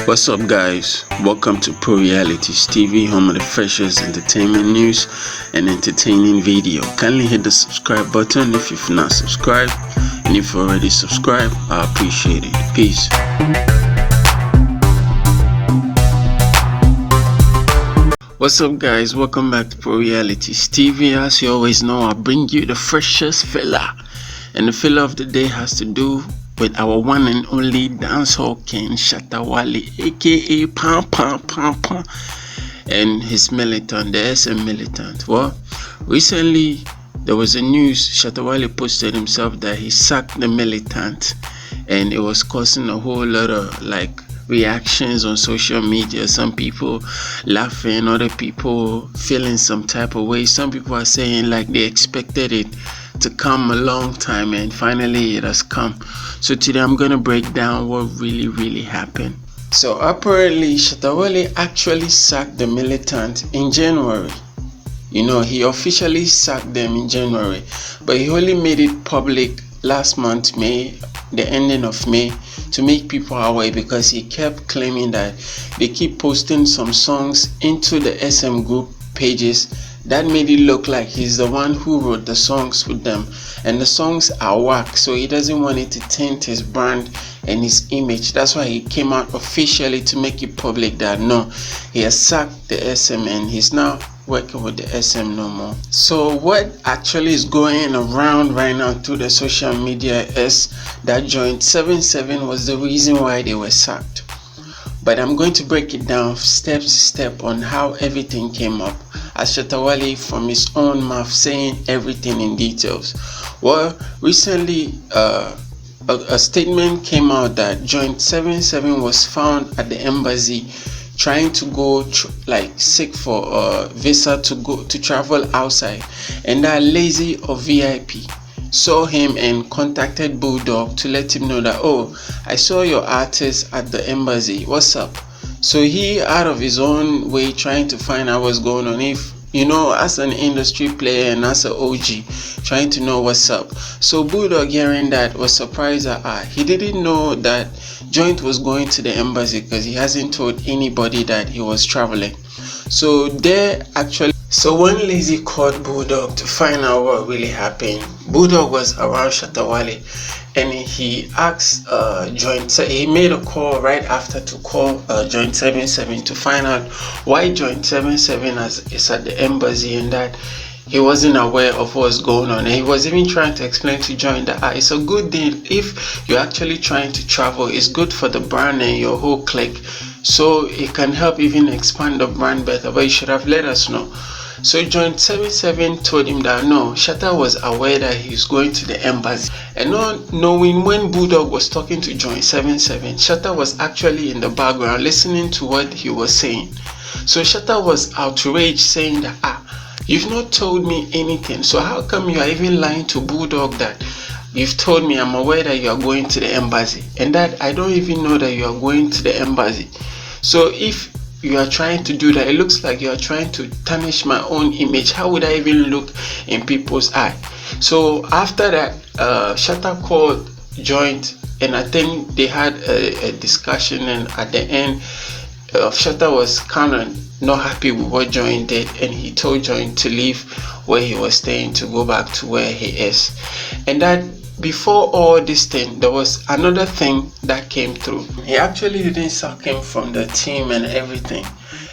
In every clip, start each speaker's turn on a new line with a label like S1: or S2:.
S1: What's up, guys? Welcome to PROHIBITED TV, home of the freshest entertainment news and entertaining video. Kindly hit the subscribe button if you've not subscribed, and if you already subscribed, I appreciate it. Peace. What's up, guys? Welcome back to PROHIBITED TV. As you always know, I bring you the freshest filler, and the filler of the day has to do with our one and only dancehall king Shatta Wale, aka Pam Pam Pam Pam, and his militant, the SM Militant. Well, recently there was a news. Shatta Wale posted himself that he sacked the Militant, and it was causing a whole lot of reactions on social media. Some people laughing, other people feeling some type of way. Some people are saying they expected it to come a long time, and finally it has come. So today I'm gonna break down what really happened. So apparently Shatta Wale actually sacked the Militant in January. He officially sacked them in January, but he only made it public last month, May, the ending of May, to make people aware, because he kept claiming that they keep posting some songs into the SM group pages that made it look like he's the one who wrote the songs with them, and the songs are whack, so he doesn't want it to taint his brand and his image. That's why he came out officially to make it public that no, he has sacked the SM and he's now working with the SM no more. So what actually is going around right now through the social media is that Joint 77 was the reason why they were sacked. But I'm going to break it down step to step on how everything came up, as Shatta Wale from his own mouth saying everything in details. Well, recently a statement came out that Joint 77 was found at the embassy trying to go seek for a visa to travel outside, and that Lazy or VIP saw him and contacted Bulldog to let him know that, oh, I saw your artist at the embassy, what's up? So he, out of his own way, trying to find out what's going on, if as an industry player and as an OG, trying to know what's up. So Bulldog, hearing that, was surprised that he didn't know that Joint was going to the embassy, because he hasn't told anybody that he was traveling. So when Lazy called Bulldog to find out what really happened, Bulldog was around Shatta Wale, and he asked Joint. He made a call right after to call Joint 77 to find out why Joint 77 is at the embassy, and that he wasn't aware of what's going on. And he was even trying to explain to Joint that it's a good deal if you're actually trying to travel. It's good for the brand and your whole clique, so it can help even expand the brand better, but you should have let us know. So Joint 77 told him that no, Shatta was aware that he's going to the embassy, and not knowing when Bulldog was talking to Joint 77, Shatta was actually in the background listening to what he was saying. So Shatta was outraged, saying that you've not told me anything, so how come you are even lying to Bulldog that you've told me? I'm aware that you are going to the embassy, and that I don't even know that you are going to the embassy. So if you are trying to do that, it looks like you are trying to tarnish my own image. How would I even look in people's eye? So after that, Shatta called Joint, and I think they had a discussion, and at the end, Shatta was kind of not happy with what Joint did, and he told Joint to leave where he was staying to go back to where he is. And that before all this thing, there was another thing that came through. He actually didn't sack him from the team and everything.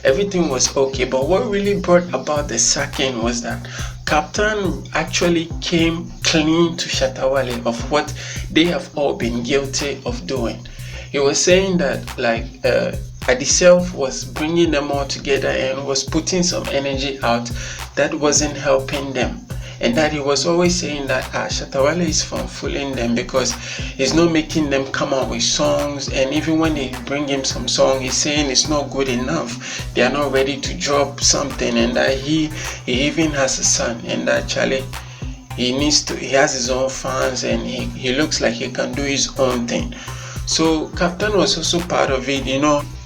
S1: Everything was okay, but what really brought about the sacking was that Captain actually came clean to Shatta Wale of what they have all been guilty of doing. He was saying that Adisself was bringing them all together and was putting some energy out that wasn't helping them, and that he was always saying that Shatta Wale is fooling them because he's not making them come out with songs, and even when they bring him some song, he's saying it's not good enough, they are not ready to drop something, and that he even has a son, and that Charlie, he has his own fans, and he looks like he can do his own thing. So Captain was also part of it,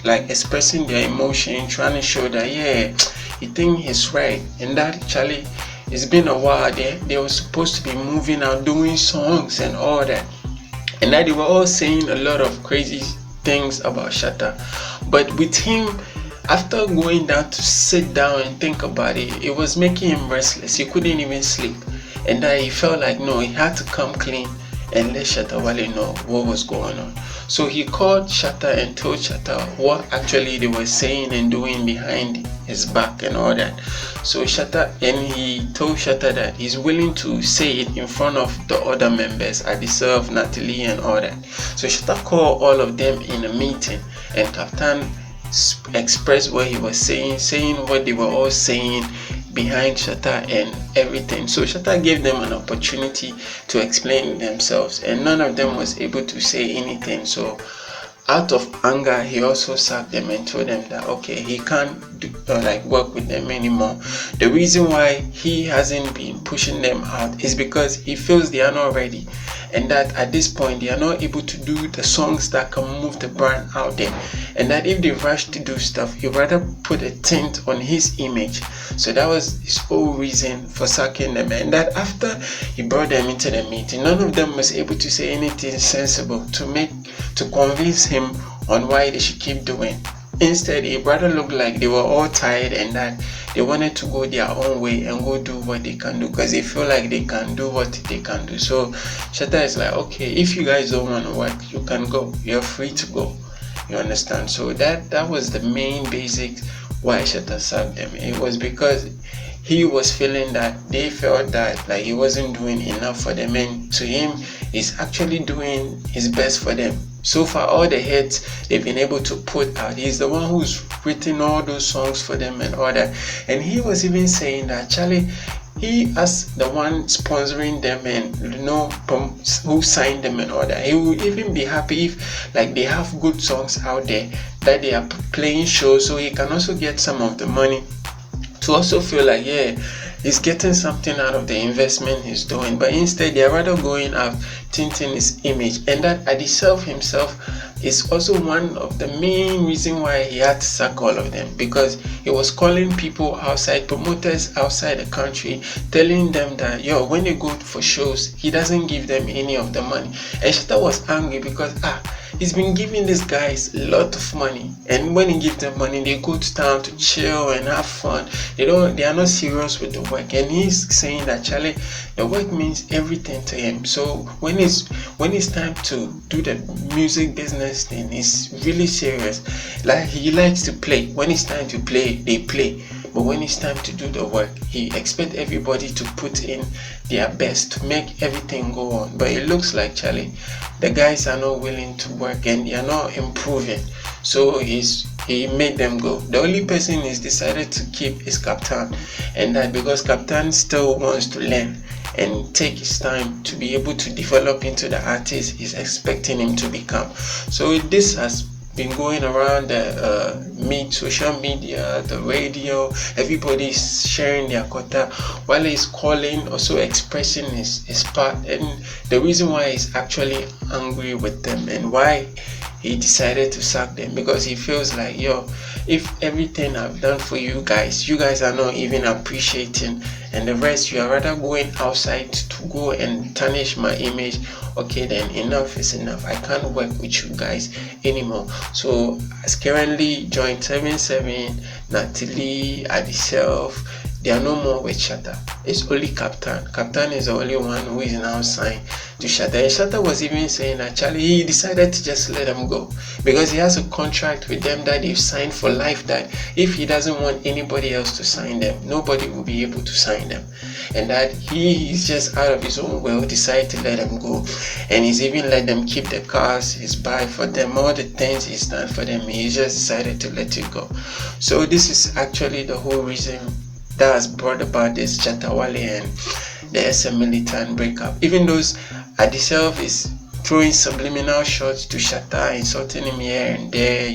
S1: expressing their emotion, trying to show that he think he's right, and that Charlie, it's been a while. They were supposed to be moving out, doing songs and all that, and that they were all saying a lot of crazy things about Shatta. But with him, after going down to sit down and think about it, it was making him restless. He couldn't even sleep. And that he felt like no, he had to come clean and let Shatta Wale know what was going on. So he called Shatta and told Shatta what actually they were saying and doing behind his back and all that. So Shatta, and he told Shatta that he's willing to say it in front of the other members, Adiself, Natalie and all that. So Shatta called all of them in a meeting, and Captain expressed what he was saying what they were all saying behind Shatta and everything. So Shatta gave them an opportunity to explain themselves, and none of them was able to say anything. So out of anger, he also sacked them and told them that okay, he can't work with them anymore. The reason why he hasn't been pushing them out is because he feels they are not ready, and that at this point they are not able to do the songs that can move the brand out there, and that if they rush to do stuff, he'd rather put a tint on his image. So that was his whole reason for sacking them, and that after he brought them into the meeting, none of them was able to say anything sensible to convince him on why they should keep doing. Instead, it rather looked like they were all tired and that they wanted to go their own way and go do what they can do because they feel like they can do what they can do. So Shatta is like, okay, if you guys don't want to work, you can go. You're free to go. You understand? So that was the main basic why Shatta sacked them. It was because he was feeling that they felt that like he wasn't doing enough for them, and to him, he's actually doing his best for them. So far, all the hits they've been able to put out, he's the one who's written all those songs for them and all that. And he was even saying that Charlie, he as the one sponsoring them and who signed them and all that, he will even be happy if like they have good songs out there that they are playing shows, so he can also get some of the money to also feel like yeah, he's getting something out of the investment he's doing. But instead they're rather going out tinting his image, and that Adiself himself is also one of the main reason why he had to sack all of them, because he was calling people outside, promoters outside the country, telling them that yo, when they go for shows, he doesn't give them any of the money. And Shatta was angry because he's been giving these guys a lot of money, and when he gives them money, they go to town to chill and have fun. They are not serious with the work, and he's saying that Charlie, the work means everything to him. So when it's time to do the music business thing, he's really serious. Like he likes to play. When it's time to play, they play. But when it's time to do the work, he expects everybody to put in their best to make everything go on. But it looks like Charlie, the guys are not willing to work and they are not improving. So he made them go. The only person he's decided to keep is Captain, and that because Captain still wants to learn and take his time to be able to develop into the artist he's expecting him to become. So this has been going around the social media, the radio, everybody's sharing their quota while he's calling, also expressing his part, and the reason why he's actually angry with them and why he decided to sack them, because he feels like yo, if everything I've done for you guys are not even appreciating, and the rest you are rather going outside to go and tarnish my image, okay, then enough is enough. I can't work with you guys anymore. So as currently joint 77, Natalie, Adiself, they are no more with Shatta. It's only Captain. Captain is the only one who is now signed to Shatta. And Shatta was even saying that Charlie, he decided to just let them go because he has a contract with them that they've signed for life, that if he doesn't want anybody else to sign them, nobody will be able to sign them. And that he is just out of his own will decided to let them go. And he's even let them keep the cars he's buy for them, all the things he's done for them. He just decided to let it go. So this is actually the whole reason that has brought about this Shatta Wale and the SM Militant breakup. Even though Adiself is throwing subliminal shots to Shatta, insulting him here and there,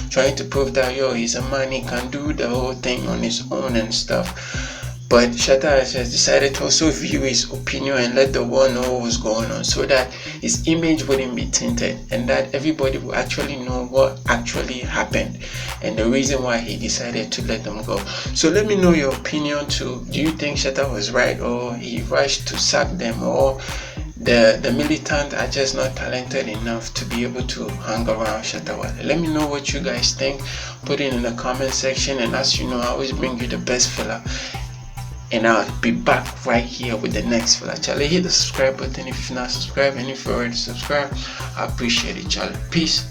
S1: trying to prove that yo, he's a man, he can do the whole thing on his own and stuff. But Shatta has decided to also view his opinion and let the world know what's going on, so that his image wouldn't be tainted and that everybody will actually know what actually happened and the reason why he decided to let them go. So let me know your opinion too. Do you think Shatta was right, or he rushed to sack them, or the militant are just not talented enough to be able to hang around Shatta Wale. Let me know what you guys think. Put it in the comment section, and as you know, I always bring you the best filler, and I'll be back right here with the next filler. Charlie, hit the subscribe button if you're not subscribed, and if you're already subscribed, I appreciate it, Charlie. Peace.